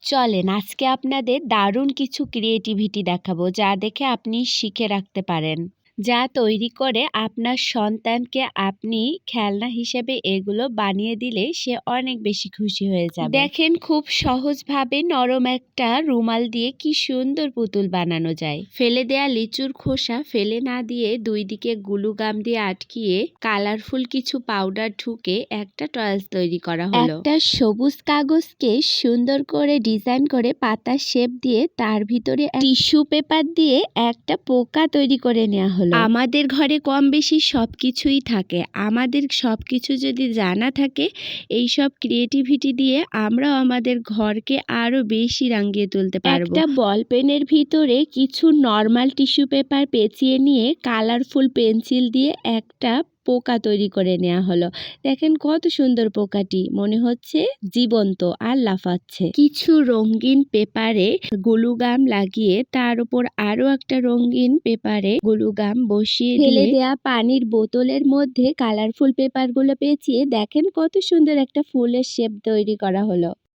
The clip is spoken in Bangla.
চলেন আজকে আপনাদের দারুণ কিছু ক্রিয়েটিভিটি দেখাবো যা দেখে আপনি শিখে রাখতে পারেন, যা তৈরি করে আপনার সন্তানকে আপনি খেলনা হিসেবে এগুলো বানিয়ে দিলে সে অনেক বেশি খুশি হয়ে যাবে। দেখেন খুব সহজভাবে নরম একটা রুমাল দিয়ে কি সুন্দর পুতুল বানানো যায়। ফেলে দেয়া লিচুর খোসা ফেলে না দিয়ে দুই দিকে গ্লু গাম দিয়ে আটকিয়ে কালারফুল কিছু পাউডার ঢুকে একটা টয়েস তৈরি করা হলো। একটা সবুজ কাগজকে সুন্দর করে ডিজাইন করে পাতার শেপ দিয়ে তার ভিতরে টিস্যু পেপার দিয়ে একটা পোকা তৈরি করে নেওয়া হলো। আমাদের ঘরে কম বেশি সবকিছুই থাকে, আমাদের সবকিছু যদি জানা থাকে এই সব ক্রিয়েটিভিটি দিয়ে আমরাও আমাদের ঘরকে আরো বেশি রাঙিয়ে তুলতে পারবো। একটা বল পেনের ভিতরে কিছু নরমাল টিস্যু পেপার পেঁচিয়ে নিয়ে কালারফুল পেন্সিল দিয়ে একটা পোকা তৈরি করে নেওয়া হলো। দেখেন কত সুন্দর পোকাটি, মনে হচ্ছে জীবন্ত আর লাফাচ্ছে। কিছু রঙিন পেপারে গ্লু গাম লাগিয়ে তার উপর আরো একটা রঙিন পেপারে গ্লু গাম বসিয়ে ফেলে দেয়া পানির বোতলের মধ্যে কালারফুল পেপারগুলো পেঁচিয়ে দেখেন কত সুন্দর একটা ফুলের শেপ তৈরি করা হলো।